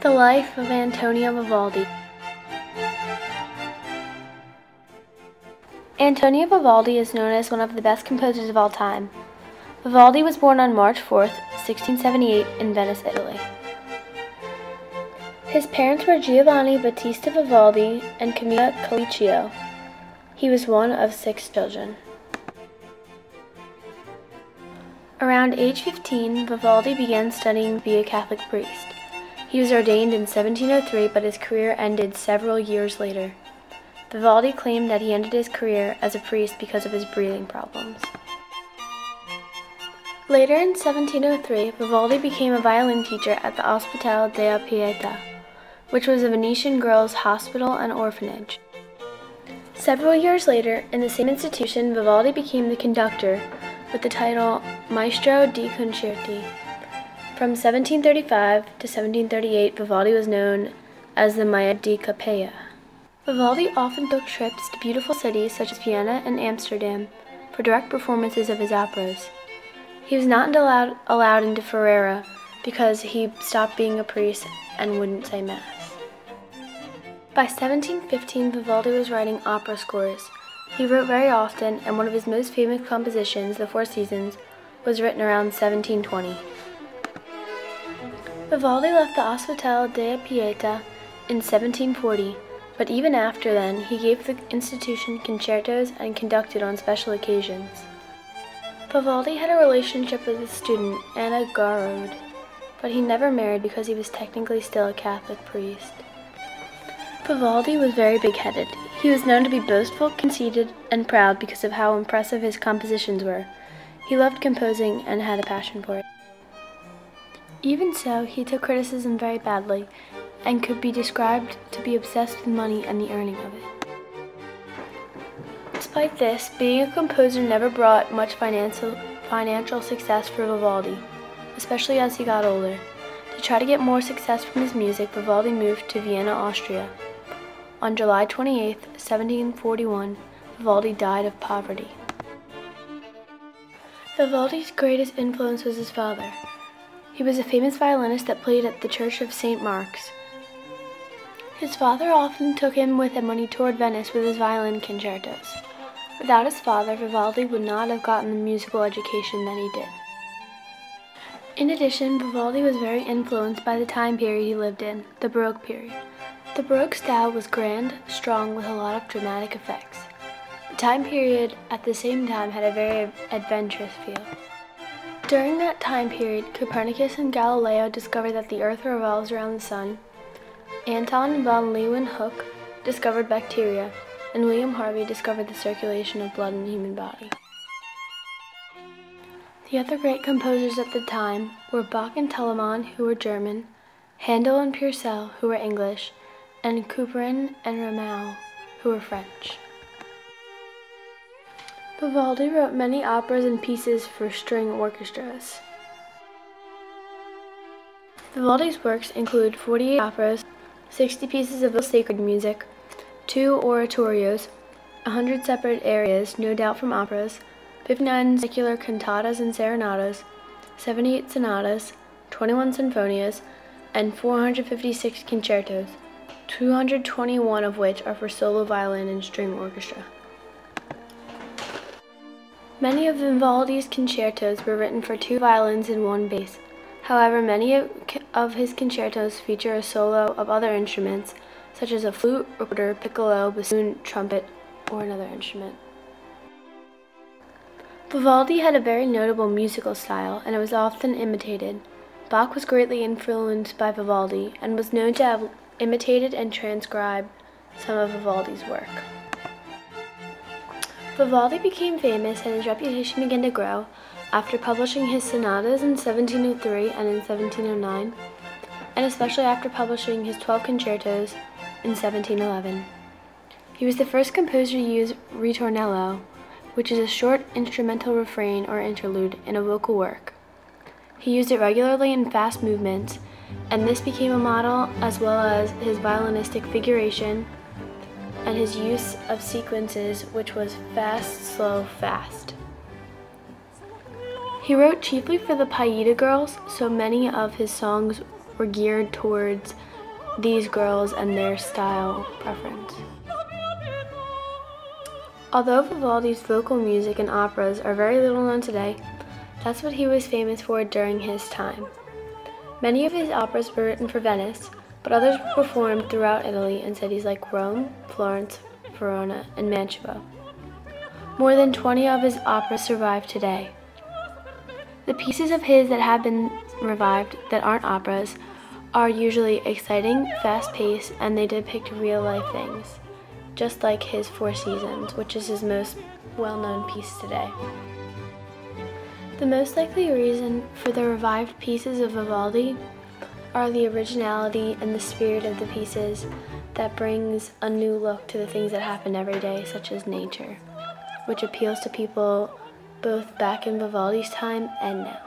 The life of Antonio Vivaldi. Antonio Vivaldi is known as one of the best composers of all time. Vivaldi was born on March 4, 1678 in Venice, Italy. His parents were Giovanni Battista Vivaldi and Camilla Collicchio. He was one of 6 children. Around age 15, Vivaldi began studying to be a Catholic priest. He was ordained in 1703, but his career ended several years later. Vivaldi claimed that he ended his career as a priest because of his breathing problems. Later in 1703, Vivaldi became a violin teacher at the Ospedale della Pietà, which was a Venetian girls' hospital and orphanage. Several years later, in the same institution, Vivaldi became the conductor with the title Maestro di Concerti. From 1735 to 1738, Vivaldi was known as the Maestro di Capella. Vivaldi often took trips to beautiful cities such as Vienna and Amsterdam for direct performances of his operas. He was not allowed into Ferrara because he stopped being a priest and wouldn't say Mass. By 1715, Vivaldi was writing opera scores. He wrote very often, and one of his most famous compositions, The Four Seasons, was written around 1720. Vivaldi left the Ospedale della Pietà in 1740, but even after then, he gave the institution concertos and conducted on special occasions. Vivaldi had a relationship with his student, Anna Garrod, but he never married because he was technically still a Catholic priest. Vivaldi was very big-headed. He was known to be boastful, conceited, and proud because of how impressive his compositions were. He loved composing and had a passion for it. Even so, he took criticism very badly and could be described to be obsessed with money and the earning of it. Despite this, being a composer never brought much financial success for Vivaldi, especially as he got older. To try to get more success from his music, Vivaldi moved to Vienna, Austria. On July 28, 1741, Vivaldi died of poverty. Vivaldi's greatest influence was his father. He was a famous violinist that played at the Church of St. Mark's. His father often took him with him when he toured Venice with his violin concertos. Without his father, Vivaldi would not have gotten the musical education that he did. In addition, Vivaldi was very influenced by the time period he lived in, the Baroque period. The Baroque style was grand, strong, with a lot of dramatic effects. The time period at the same time had a very adventurous feel. During that time period, Copernicus and Galileo discovered that the Earth revolves around the Sun. Anton von Leeuwenhoek discovered bacteria, and William Harvey discovered the circulation of blood in the human body. The other great composers at the time were Bach and Telemann, who were German, Handel and Purcell, who were English, and Couperin and Rameau, who were French. Vivaldi wrote many operas and pieces for string orchestras. Vivaldi's works include 48 operas, 60 pieces of sacred music, 2 oratorios, 100 separate arias, no doubt from operas, 59 secular cantatas and serenatas, 78 sonatas, 21 sinfonias, and 456 concertos, 221 of which are for solo violin and string orchestra. Many of Vivaldi's concertos were written for 2 violins and 1 bass. However, many of his concertos feature a solo of other instruments, such as a flute, recorder, piccolo, bassoon, trumpet, or another instrument. Vivaldi had a very notable musical style, and it was often imitated. Bach was greatly influenced by Vivaldi, and was known to have imitated and transcribed some of Vivaldi's work. Vivaldi became famous and his reputation began to grow after publishing his sonatas in 1703 and in 1709, and especially after publishing his 12 concertos in 1711. He was the first composer to use ritornello, which is a short instrumental refrain or interlude in a vocal work. He used it regularly in fast movements, and this became a model, as well as his violinistic figuration and his use of sequences, which was fast, slow, fast. He wrote chiefly for the Paida girls, so many of his songs were geared towards these girls and their style preference. Although Vivaldi's vocal music and operas are very little known today, that's what he was famous for during his time. Many of his operas were written for Venice, but others were performed throughout Italy in cities like Rome, Florence, Verona, and Mantua. More than 20 of his operas survive today. The pieces of his that have been revived that aren't operas are usually exciting, fast-paced, and they depict real-life things, just like his Four Seasons, which is his most well-known piece today. The most likely reason for the revived pieces of Vivaldi are the originality and the spirit of the pieces that brings a new look to the things that happen every day, such as nature, which appeals to people both back in Vivaldi's time and now.